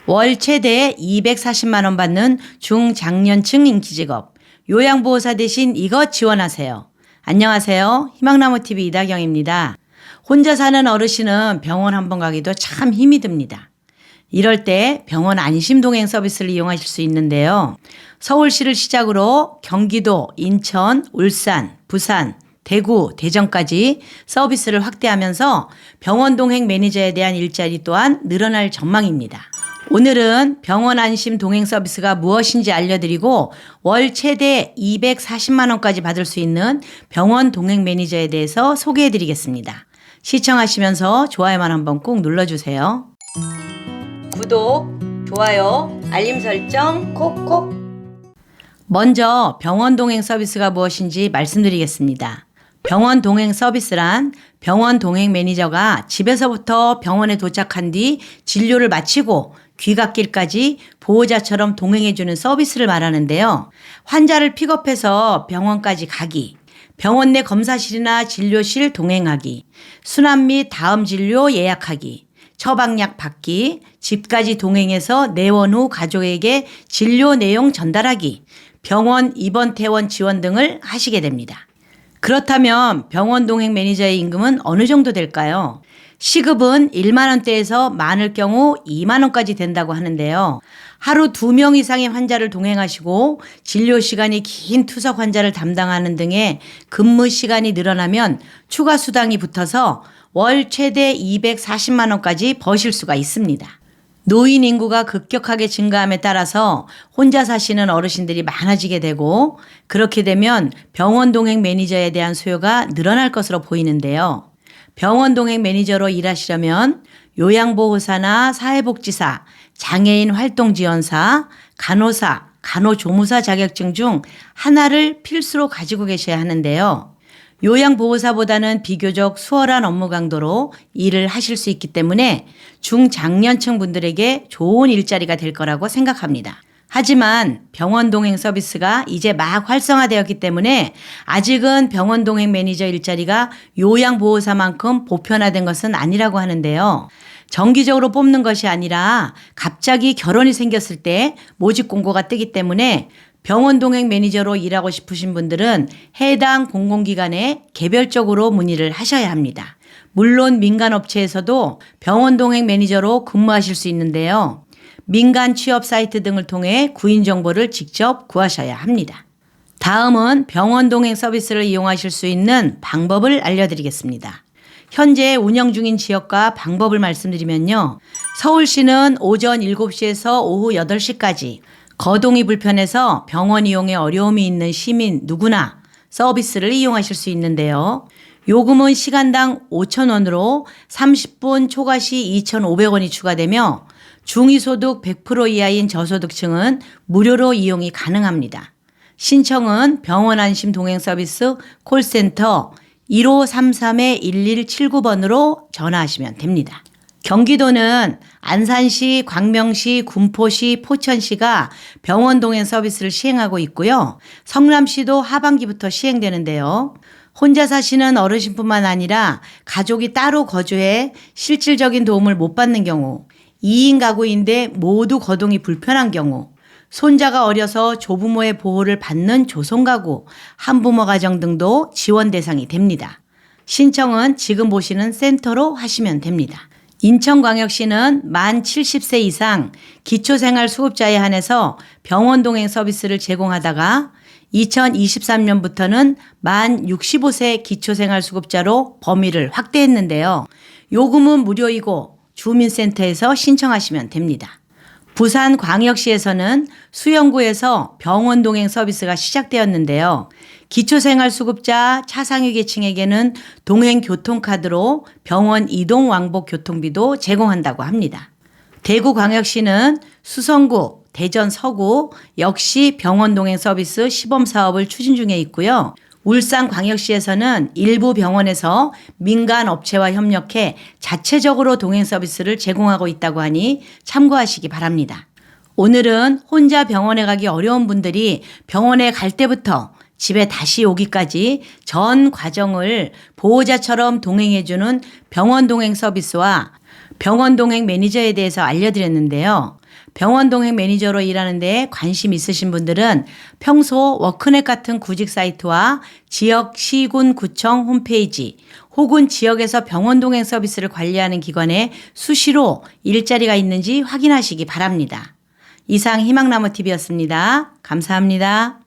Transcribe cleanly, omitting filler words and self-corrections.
월 최대 240만 원 받는 중장년층 인기직업 요양보호사 대신 이것 지원하세요. 안녕하세요. 희망나무TV 이다경입니다. 혼자 사는 어르신은 병원 한번 가기도 참 힘이 듭니다. 이럴 때 병원 안심동행 서비스를 이용하실 수 있는데요. 서울시를 시작으로 경기도, 인천, 울산, 부산, 대구, 대전까지 서비스를 확대하면서 병원 동행 매니저에 대한 일자리 또한 늘어날 전망입니다. 오늘은 병원 안심 동행 서비스가 무엇인지 알려드리고 월 최대 240만 원까지 받을 수 있는 병원 동행 매니저에 대해서 소개해드리겠습니다. 시청하시면서 좋아요만 한번 꼭 눌러주세요. 구독, 좋아요, 알림 설정 콕콕. 먼저 병원 동행 서비스가 무엇인지 말씀드리겠습니다. 병원 동행 서비스란 병원 동행 매니저가 집에서부터 병원에 도착한 뒤 진료를 마치고 귀갓길까지 보호자처럼 동행해주는 서비스를 말하는데요. 환자를 픽업해서 병원까지 가기, 병원 내 검사실이나 진료실 동행하기, 순환 및 다음 진료 예약하기, 처방약 받기, 집까지 동행해서 내원 후 가족에게 진료 내용 전달하기, 병원 입원 퇴원 지원 등을 하시게 됩니다. 그렇다면 병원 동행 매니저의 임금은 어느 정도 될까요? 시급은 1만 원대에서 많을 경우 2만 원까지 된다고 하는데요. 하루 2명 이상의 환자를 동행하시고 진료 시간이 긴 투석 환자를 담당하는 등의 근무 시간이 늘어나면 추가 수당이 붙어서 월 최대 240만 원까지 버실 수가 있습니다. 노인 인구가 급격하게 증가함에 따라서 혼자 사시는 어르신들이 많아지게 되고 그렇게 되면 병원 동행 매니저에 대한 수요가 늘어날 것으로 보이는데요. 병원 동행 매니저로 일하시려면 요양보호사나 사회복지사, 장애인 활동지원사, 간호사, 간호조무사 자격증 중 하나를 필수로 가지고 계셔야 하는데요. 요양보호사보다는 비교적 수월한 업무 강도로 일을 하실 수 있기 때문에 중장년층 분들에게 좋은 일자리가 될 거라고 생각합니다. 하지만 병원 동행 서비스가 이제 막 활성화되었기 때문에 아직은 병원 동행 매니저 일자리가 요양보호사만큼 보편화된 것은 아니라고 하는데요. 정기적으로 뽑는 것이 아니라 갑자기 결혼이 생겼을 때 모집 공고가 뜨기 때문에 병원 동행 매니저로 일하고 싶으신 분들은 해당 공공기관에 개별적으로 문의를 하셔야 합니다. 물론 민간업체에서도 병원 동행 매니저로 근무하실 수 있는데요. 민간 취업 사이트 등을 통해 구인 정보를 직접 구하셔야 합니다. 다음은 병원 동행 서비스를 이용하실 수 있는 방법을 알려드리겠습니다. 현재 운영 중인 지역과 방법을 말씀드리면요. 서울시는 오전 7시에서 오후 8시까지 거동이 불편해서 병원 이용에 어려움이 있는 시민 누구나 서비스를 이용하실 수 있는데요. 요금은 시간당 5,000원으로 30분 초과시 2,500원이 추가되며 중위소득 100% 이하인 저소득층은 무료로 이용이 가능합니다. 신청은 병원 안심 동행 서비스 콜센터 1533-1179번으로 전화하시면 됩니다. 경기도는 안산시, 광명시, 군포시, 포천시가 병원 동행 서비스를 시행하고 있고요. 성남시도 하반기부터 시행되는데요. 혼자 사시는 어르신뿐만 아니라 가족이 따로 거주해 실질적인 도움을 못 받는 경우, 2인 가구인데 모두 거동이 불편한 경우, 손자가 어려서 조부모의 보호를 받는 조손가구, 한부모 가정 등도 지원 대상이 됩니다. 신청은 지금 보시는 센터로 하시면 됩니다. 인천광역시는 만 70세 이상 기초생활수급자에 한해서 병원 동행 서비스를 제공하다가 2023년부터는 만 65세 기초생활수급자로 범위를 확대했는데요. 요금은 무료이고 주민센터에서 신청하시면 됩니다. 부산광역시에서는 수영구에서 병원 동행 서비스가 시작되었는데요. 기초생활수급자 차상위 계층에게는 동행교통카드로 병원 이동 왕복 교통비도 제공한다고 합니다. 대구광역시는 수성구, 대전 서구 역시 병원 동행 서비스 시범사업을 추진 중에 있고요. 울산광역시에서는 일부 병원에서 민간 업체와 협력해 자체적으로 동행 서비스를 제공하고 있다고 하니 참고하시기 바랍니다. 오늘은 혼자 병원에 가기 어려운 분들이 병원에 갈 때부터 집에 다시 오기까지 전 과정을 보호자처럼 동행해주는 병원 동행 서비스와 병원 동행 매니저에 대해서 알려드렸는데요. 병원 동행 매니저로 일하는 데 관심 있으신 분들은 평소 워크넷 같은 구직 사이트와 지역 시군 구청 홈페이지 혹은 지역에서 병원 동행 서비스를 관리하는 기관에 수시로 일자리가 있는지 확인하시기 바랍니다. 이상 희망나무TV였습니다. 감사합니다.